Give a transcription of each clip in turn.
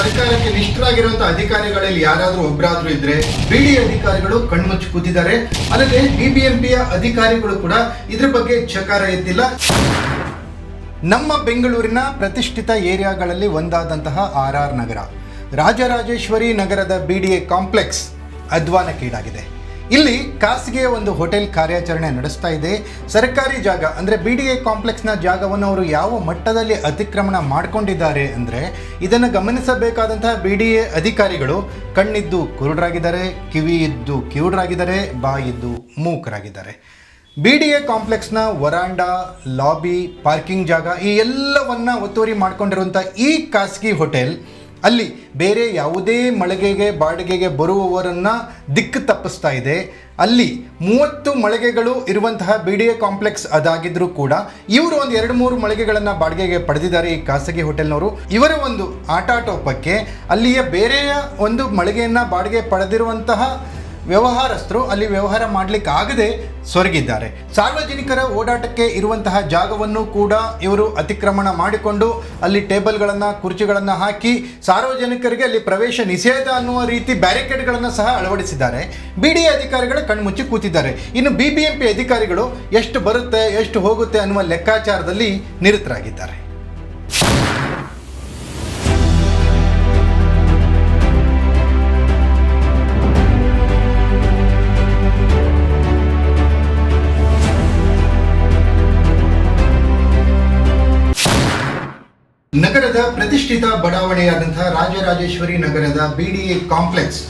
ಸರ್ಕಾರಕ್ಕೆ ನಿಷ್ಠರಾಗಿರುವಂತಹ ಅಧಿಕಾರಿಗಳಲ್ಲಿ ಯಾರಾದ್ರೂ ಒಬ್ಬರಾದ್ರೂ ಇದ್ರೆ ಬಿಡಿ ಅಧಿಕಾರಿಗಳು ಕಣ್ಮುಚ್ಚಿ ಕೂತಿದ್ದಾರೆ. ಅಲ್ಲದೆ ಬಿಬಿಎಂಪಿಯ ಅಧಿಕಾರಿಗಳು ಕೂಡ ಇದ್ರ ಬಗ್ಗೆ ಚಕಾರ ಎತ್ತಿಲ್ಲ. ನಮ್ಮ ಬೆಂಗಳೂರಿನ ಪ್ರತಿಷ್ಠಿತ ಏರಿಯಾಗಳಲ್ಲಿ ಒಂದಾದಂತಹ ಆರ್ ನಗರ, ರಾಜರಾಜೇಶ್ವರಿ ನಗರದ ಬಿಡಿಎ ಕಾಂಪ್ಲೆಕ್ಸ್ ಅಧ್ವಾನಕ್ಕೀಡಾಗಿದೆ. ಇಲ್ಲಿ ಖಾಸಗಿಯ ಒಂದು ಹೋಟೆಲ್ ಕಾರ್ಯಾಚರಣೆ ನಡೆಸ್ತಾ ಇದೆ. ಸರ್ಕಾರಿ ಜಾಗ ಅಂದರೆ ಬಿಡಿಎ ಕಾಂಪ್ಲೆಕ್ಸ್ನ ಜಾಗವನ್ನು ಅವರು ಯಾವ ಮಟ್ಟದಲ್ಲಿ ಅತಿಕ್ರಮಣ ಮಾಡಿಕೊಂಡಿದ್ದಾರೆ ಅಂದರೆ, ಇದನ್ನು ಗಮನಿಸಬೇಕಾದಂತಹ ಬಿಡಿಎ ಅಧಿಕಾರಿಗಳು ಕಣ್ಣಿದ್ದು ಕುರುಡರಾಗಿದ್ದಾರೆ, ಕಿವಿ ಇದ್ದು ಕಿವುಡರಾಗಿದ್ದಾರೆ, ಬಾಯಿದ್ದು ಮೂಕರಾಗಿದ್ದಾರೆ. ಬಿಡಿಎ ಕಾಂಪ್ಲೆಕ್ಸ್ನ ವರಾಂಡಾ, ಲಾಬಿ, ಪಾರ್ಕಿಂಗ್ ಜಾಗ ಈ ಎಲ್ಲವನ್ನ ಒತ್ತುವರಿ ಮಾಡಿಕೊಂಡಿರುವಂಥ ಈ ಖಾಸಗಿ ಹೋಟೆಲ್ ಅಲ್ಲಿ ಬೇರೆ ಯಾವುದೇ ಮಳಿಗೆಗೆ ಬಾಡಿಗೆಗೆ ಬರುವವರನ್ನು ದಿಕ್ಕು ತಪ್ಪಿಸ್ತಾ ಇದೆ. ಅಲ್ಲಿ 30 ಮಳಿಗೆಗಳು ಇರುವಂತಹ ಬಿಡಿಎ ಕಾಂಪ್ಲೆಕ್ಸ್ ಅದಾಗಿದ್ರೂ ಕೂಡ ಇವರು ಒಂದು 2-3 ಮಳಿಗೆಗಳನ್ನು ಬಾಡಿಗೆಗೆ ಪಡೆದಿದ್ದಾರೆ ಈ ಖಾಸಗಿ ಹೋಟೆಲ್ನವರು. ಇವರ ಒಂದು ಆಟಾಟೋಪಕ್ಕೆ ಅಲ್ಲಿಯ ಬೇರೆಯ ಒಂದು ಮಳಿಗೆಯನ್ನು ಬಾಡಿಗೆ ಪಡೆದಿರುವಂತಹ ವ್ಯವಹಾರಸ್ಥರು ಅಲ್ಲಿ ವ್ಯವಹಾರ ಮಾಡಲಿಕ್ಕೆ ಆಗದೆ ಸೊರಗಿದ್ದಾರೆ. ಸಾರ್ವಜನಿಕರ ಓಡಾಟಕ್ಕೆ ಇರುವಂತಹ ಜಾಗವನ್ನು ಕೂಡ ಇವರು ಅತಿಕ್ರಮಣ ಮಾಡಿಕೊಂಡು ಅಲ್ಲಿ ಟೇಬಲ್ಗಳನ್ನು, ಕುರ್ಚಿಗಳನ್ನು ಹಾಕಿ ಸಾರ್ವಜನಿಕರಿಗೆ ಅಲ್ಲಿ ಪ್ರವೇಶ ನಿಷೇಧ ಅನ್ನುವ ರೀತಿ ಬ್ಯಾರಿಕೇಡ್ಗಳನ್ನು ಸಹ ಅಳವಡಿಸಿದ್ದಾರೆ. ಬಿಡಿಎ ಅಧಿಕಾರಿಗಳು ಕಣ್ಮುಚ್ಚಿ ಕೂತಿದ್ದಾರೆ. ಇನ್ನು ಬಿಬಿಎಂಪಿ ಅಧಿಕಾರಿಗಳು ಎಷ್ಟು ಬರುತ್ತೆ ಎಷ್ಟು ಹೋಗುತ್ತೆ ಅನ್ನುವ ಲೆಕ್ಕಾಚಾರದಲ್ಲಿ ನಿರತರಾಗಿದ್ದಾರೆ. ನಗರದ ಪ್ರತಿಷ್ಠಿತ ಬಡಾವಣೆಯಾದಂತಹ ರಾಜರಾಜೇಶ್ವರಿ ನಗರದ ಬಿಡಿಎ ಕಾಂಪ್ಲೆಕ್ಸ್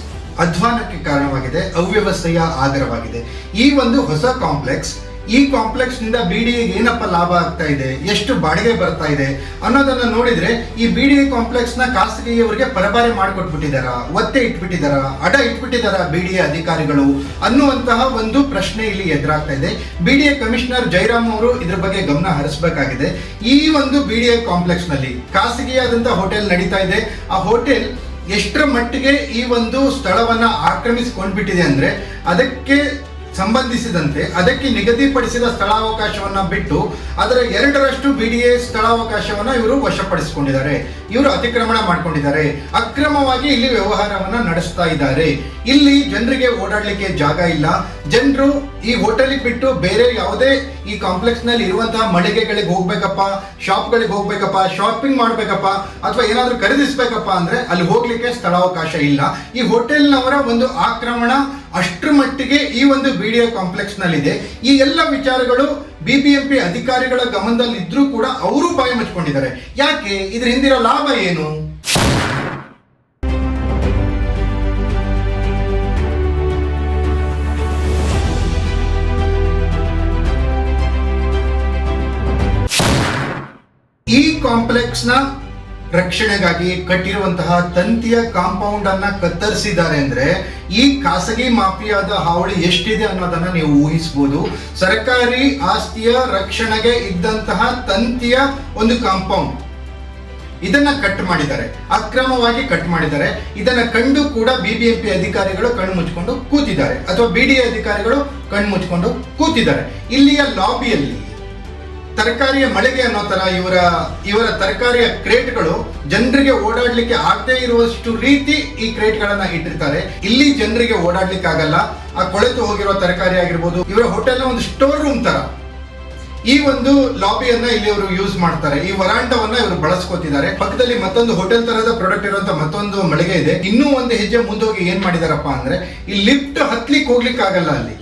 ಅಧ್ವಾನಕ್ಕೆ ಕಾರಣವಾಗಿದೆ, ಅವ್ಯವಸ್ಥೆಯ ಆಗರವಾಗಿದೆ. ಈ ಒಂದು ಹೊಸ ಕಾಂಪ್ಲೆಕ್ಸ್, ಈ ಕಾಂಪ್ಲೆಕ್ಸ್ನಿಂದ ಬಿಡಿಎಗೆ ಏನಪ್ಪ ಲಾಭ ಆಗ್ತಾ ಇದೆ, ಎಷ್ಟು ಬಾಡಿಗೆ ಬರ್ತಾ ಇದೆ ಅನ್ನೋದನ್ನ ನೋಡಿದ್ರೆ ಈ ಬಿಡಿಎ ಕಾಂಪ್ಲೆಕ್ಸ್ನ ಖಾಸಗಿಯವರಿಗೆ ಪರಬಾರೆ ಮಾಡಿಕೊಟ್ಬಿಟ್ಟಿದಾರ, ಒತ್ತೆ ಇಟ್ಬಿಟ್ಟಿದಾರ, ಅಡ ಇಟ್ಬಿಟ್ಟಿದಾರ ಬಿಡಿಎ ಅಧಿಕಾರಿಗಳು ಅನ್ನುವಂತಹ ಒಂದು ಪ್ರಶ್ನೆ ಇಲ್ಲಿ ಎದುರಾಗ್ತಾ ಇದೆ. ಬಿಡಿಎ ಕಮಿಷನರ್ ಜೈರಾಮ್ ಅವರು ಇದ್ರ ಬಗ್ಗೆ ಗಮನ ಹರಿಸಬೇಕಾಗಿದೆ. ಈ ಒಂದು ಬಿಡಿಎ ಕಾಂಪ್ಲೆಕ್ಸ್ ನಲ್ಲಿ ಖಾಸಗಿಯಾದಂತಹ ಹೋಟೆಲ್ ನಡೀತಾ ಇದೆ. ಆ ಹೋಟೆಲ್ ಎಷ್ಟರ ಮಟ್ಟಿಗೆ ಈ ಒಂದು ಸ್ಥಳವನ್ನ ಆಕ್ರಮಿಸಿಕೊಂಡ್ಬಿಟ್ಟಿದೆ ಅಂದ್ರೆ, ಅದಕ್ಕೆ ಸಂಬಂಧಿಸಿದಂತೆ ಅದಕ್ಕೆ ನಿಗದಿಪಡಿಸಿದ ಸ್ಥಳಾವಕಾಶವನ್ನ ಬಿಟ್ಟು ಅದರ 2ರಷ್ಟು ಬಿಡಿಎ ಸ್ಥಳಾವಕಾಶವನ್ನ ಇವರು ವಶಪಡಿಸಿಕೊಂಡಿದ್ದಾರೆ. ಇವರು ಅತಿಕ್ರಮಣ ಮಾಡಿಕೊಂಡಿದ್ದಾರೆ. ಅಕ್ರಮವಾಗಿ ಇಲ್ಲಿ ವ್ಯವಹಾರವನ್ನ ನಡೆಸ್ತಾ ಇದ್ದಾರೆ. ಇಲ್ಲಿ ಜನರಿಗೆ ಓಡಾಡ್ಲಿಕ್ಕೆ ಜಾಗ ಇಲ್ಲ. ಜನರು ಈ ಹೋಟೆಲ್ ಬಿಟ್ಟು ಬೇರೆ ಯಾವುದೇ ಈ ಕಾಂಪ್ಲೆಕ್ಸ್ ನಲ್ಲಿ ಇರುವಂತಹ ಮಳಿಗೆಗಳಿಗೆ ಹೋಗ್ಬೇಕಪ್ಪ, ಶಾಪ್ಗಳಿಗೆ ಹೋಗ್ಬೇಕಪ್ಪ, ಶಾಪಿಂಗ್ ಮಾಡ್ಬೇಕಪ್ಪ ಅಥವಾ ಏನಾದ್ರೂ ಖರೀದಿಸ್ಬೇಕಪ್ಪ ಅಂದ್ರೆ ಅಲ್ಲಿ ಹೋಗ್ಲಿಕ್ಕೆ ಸ್ಥಳಾವಕಾಶ ಇಲ್ಲ. ಈ ಹೋಟೆಲ್ನವರ ಒಂದು ಆಕ್ರಮಣ ಅಷ್ಟರ ಮಟ್ಟಿಗೆ ಈ ಒಂದು ಬಿಡಿಎ ಕಾಂಪ್ಲೆಕ್ಸ್ ನಲ್ಲಿದೆ. ಈ ಎಲ್ಲ ವಿಚಾರಗಳು ಬಿಬಿಎಂಪಿ ಅಧಿಕಾರಿಗಳ ಗಮನದಲ್ಲಿ ಇದ್ರೂ ಕೂಡ ಅವರು ಬಾಯಿ ಮುಚ್ಕೊಂಡಿದ್ದಾರೆ. ಯಾಕೆ? ಇದ್ರ ಹಿಂದಿರೋ ಲಾಭ ಏನು? ಈ ಕಾಂಪ್ಲೆಕ್ಸ್ನ ರಕ್ಷಣೆಗಾಗಿ ಕಟ್ಟಿರುವಂತಹ ತಂತಿಯ ಕಾಂಪೌಂಡ್ ಅನ್ನ ಕತ್ತರಿಸಿದ್ದಾರೆ ಅಂದ್ರೆ ಈ ಖಾಸಗಿ ಮಾಫಿಯಾದ ಹಾವಳಿ ಎಷ್ಟಿದೆ ಅನ್ನೋದನ್ನ ನೀವು ಊಹಿಸಬಹುದು. ಸರ್ಕಾರಿ ಆಸ್ತಿಯ ರಕ್ಷಣೆಗೆ ಇದ್ದಂತಹ ತಂತಿಯ ಒಂದು ಕಾಂಪೌಂಡ್ ಇದನ್ನ ಕಟ್ ಮಾಡಿದ್ದಾರೆ, ಅಕ್ರಮವಾಗಿ ಕಟ್ ಮಾಡಿದ್ದಾರೆ. ಇದನ್ನ ಕಂಡು ಕೂಡ ಬಿಬಿಎಂಪಿ ಅಧಿಕಾರಿಗಳು ಕಣ್ಣು ಮುಚ್ಕೊಂಡು ಕೂತಿದ್ದಾರೆ ಅಥವಾ ಬಿಡಿಎ ಅಧಿಕಾರಿಗಳು ಕಣ್ಣು ಮುಚ್ಕೊಂಡು ಕೂತಿದ್ದಾರೆ. ಇಲ್ಲಿಯ ಲಾಬಿಯಲ್ಲಿ ತರಕಾರಿಯ ಮಳಿಗೆ ಅನ್ನೋ ತರ ಇವರ ತರಕಾರಿಯ ಕ್ರೇಟ್ಗಳು ಜನರಿಗೆ ಓಡಾಡ್ಲಿಕ್ಕೆ ಆಗದೆ ಇರುವಷ್ಟು ರೀತಿ ಈ ಕ್ರೇಟ್ಗಳನ್ನ ಇಟ್ಟಿರ್ತಾರೆ. ಇಲ್ಲಿ ಜನರಿಗೆ ಓಡಾಡ್ಲಿಕ್ಕೆ ಆಗಲ್ಲ. ಆ ಕೊಳೆತು ಹೋಗಿರುವ ತರಕಾರಿ ಆಗಿರ್ಬೋದು, ಇವರ ಹೋಟೆಲ್ನ ಒಂದು ಸ್ಟೋರ್ ರೂಮ್ ತರ ಈ ಒಂದು ಲಾಬಿಯನ್ನ ಇಲ್ಲಿ ಇವರು ಯೂಸ್ ಮಾಡ್ತಾರೆ. ಈ ವರಾಂಡವನ್ನ ಇವರು ಬಳಸ್ಕೊತಿದ್ದಾರೆ. ಪಕ್ಕದಲ್ಲಿ ಮತ್ತೊಂದು ಹೋಟೆಲ್ ತರಹದ ಪ್ರಾಡಕ್ಟ್ ಇರುವಂತ ಮತ್ತೊಂದು ಮಳಿಗೆ ಇದೆ. ಇನ್ನೂ ಒಂದು ಹೆಜ್ಜೆ ಮುಂದೋಗಿ ಏನ್ ಮಾಡಿದಾರಪ್ಪ ಅಂದ್ರೆ, ಈ ಲಿಫ್ಟ್ ಹತ್ಲಿಕ್ಕೆ ಹೋಗ್ಲಿಕ್ಕೆ ಆಗಲ್ಲ. ಅಲ್ಲಿ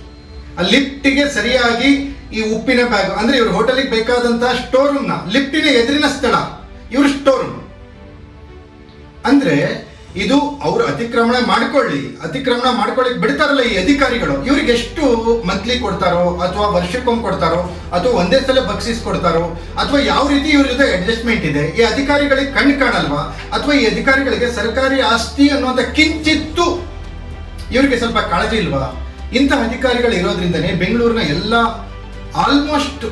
ಆ ಲಿಫ್ಟ್ಗೆ ಸರಿಯಾಗಿ ಈ ಉಪ್ಪಿನ ಬ್ಯಾಗ್ ಅಂದ್ರೆ ಇವ್ರ ಹೋಟೆಲ್ಗೆ ಬೇಕಾದಂತಹ ಸ್ಟೋರ್ ರೂಮ್ ನ ಲಿಫ್ಟಿನ ಎದುರಿನ ಸ್ಥಳ ಇವ್ರ ಸ್ಟೋರ್ ರೂಮ್. ಅಂದ್ರೆ ಇದು ಅವರು ಅತಿಕ್ರಮಣ ಮಾಡ್ಕೊಳ್ಳಿಕ್ ಬಿಡ್ತಾರಲ್ಲ ಈ ಅಧಿಕಾರಿಗಳು, ಇವ್ರಿಗೆ ಎಷ್ಟು ಮಂತ್ಲಿ ಕೊಡ್ತಾರೋ ಅಥವಾ ವರ್ಷಕ್ಕೊಮ್ಮೆ ಕೊಡ್ತಾರೋ ಅಥವಾ ಒಂದೇ ಸಲ ಬಕ್ಸಿಸ್ ಕೊಡ್ತಾರೋ ಅಥವಾ ಯಾವ ರೀತಿ ಇವ್ರ ಜೊತೆ ಅಡ್ಜಸ್ಟ್ಮೆಂಟ್ ಇದೆ, ಈ ಅಧಿಕಾರಿಗಳಿಗೆ ಕಣ್ಣು ಕಾಣಲ್ವಾ? ಅಥವಾ ಈ ಅಧಿಕಾರಿಗಳಿಗೆ ಸರ್ಕಾರಿ ಆಸ್ತಿ ಅನ್ನುವಂಥ ಕಿಂಚಿತ್ತು ಇವ್ರಿಗೆ ಸ್ವಲ್ಪ ಕಾಳಜಿ ಇಲ್ವಾ? ಇಂತಹ ಅಧಿಕಾರಿಗಳು ಇರೋದ್ರಿಂದನೇ ಬೆಂಗಳೂರಿನ ಆಲ್ಮೋಸ್ಟ್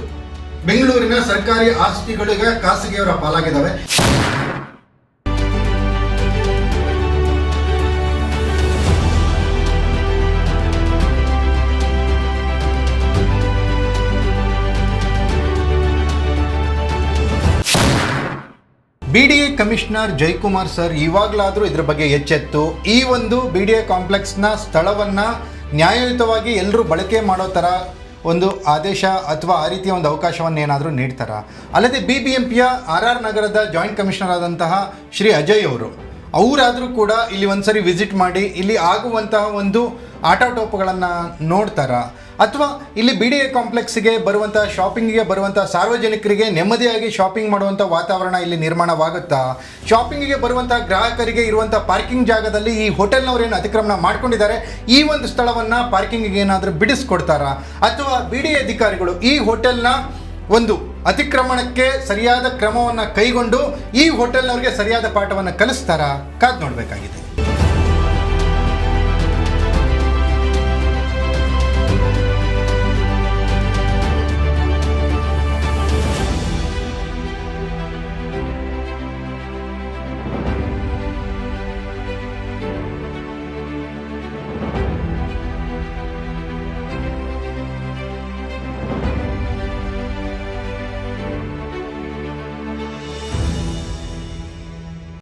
ಬೆಂಗಳೂರಿನ ಸರ್ಕಾರಿ ಆಸ್ತಿಗಳಿಗೆ ಖಾಸಗಿಯವರ ಪಾಲಾಗಿದ್ದಾವೆ. ಬಿಡಿಎ ಕಮಿಷನರ್ ಜಯಕುಮಾರ್ ಸರ್ ಇವಾಗಲಾದರೂ ಇದ್ರ ಬಗ್ಗೆ ಎಚ್ಚೆತ್ತು ಈ ಒಂದು BDA ಕಾಂಪ್ಲೆಕ್ಸ್ನ ಸ್ಥಳವನ್ನು ನ್ಯಾಯಯುತವಾಗಿ ಎಲ್ಲರೂ ಬಳಕೆ ಮಾಡೋ ಥರ ಒಂದು ಆದೇಶ ಅಥವಾ ಆ ರೀತಿಯ ಒಂದು ಅವಕಾಶವನ್ನು ಏನಾದರೂ ನೀಡ್ತಾರಾ? ಅಲ್ಲದೆ BBMPಯ RR ನಗರದ ಜಾಯಿಂಟ್ ಕಮಿಷನರ್ ಆದಂತಹ ಶ್ರೀ ಅಜಯ್ ಅವರಾದರೂ ಕೂಡ ಇಲ್ಲಿ ಒಂದ್ಸರಿ ವಿಸಿಟ್ ಮಾಡಿ ಇಲ್ಲಿ ಆಗುವಂತಹ ಒಂದು ಆಟೋಟೋಪುಗಳನ್ನು ನೋಡ್ತಾರಾ? ಅಥವಾ ಇಲ್ಲಿ BDA ಕಾಂಪ್ಲೆಕ್ಸ್ಗೆ ಬರುವಂಥ ಶಾಪಿಂಗಿಗೆ ಬರುವಂಥ ಸಾರ್ವಜನಿಕರಿಗೆ ನೆಮ್ಮದಿಯಾಗಿ ಶಾಪಿಂಗ್ ಮಾಡುವಂಥ ವಾತಾವರಣ ಇಲ್ಲಿ ನಿರ್ಮಾಣವಾಗುತ್ತಾ? ಶಾಪಿಂಗಿಗೆ ಬರುವಂಥ ಗ್ರಾಹಕರಿಗೆ ಇರುವಂಥ ಪಾರ್ಕಿಂಗ್ ಜಾಗದಲ್ಲಿ ಈ ಹೋಟೆಲ್ನವರೇನು ಅತಿಕ್ರಮಣ ಮಾಡ್ಕೊಂಡಿದ್ದಾರೆ ಈ ಒಂದು ಸ್ಥಳವನ್ನು ಪಾರ್ಕಿಂಗಿಗೆ ಏನಾದರೂ ಬಿಡಿಸ್ಕೊಡ್ತಾರಾ? ಅಥವಾ BDA ಅಧಿಕಾರಿಗಳು ಈ ಹೋಟೆಲ್ನ ಒಂದು ಅತಿಕ್ರಮಣಕ್ಕೆ ಸರಿಯಾದ ಕ್ರಮವನ್ನು ಕೈಗೊಂಡು ಈ ಹೋಟೆಲ್ನವ್ರಿಗೆ ಸರಿಯಾದ ಪಾಠವನ್ನು ಕಲಿಸ್ತಾರಾ? ಕಾದು ನೋಡಬೇಕಾಗಿದೆ.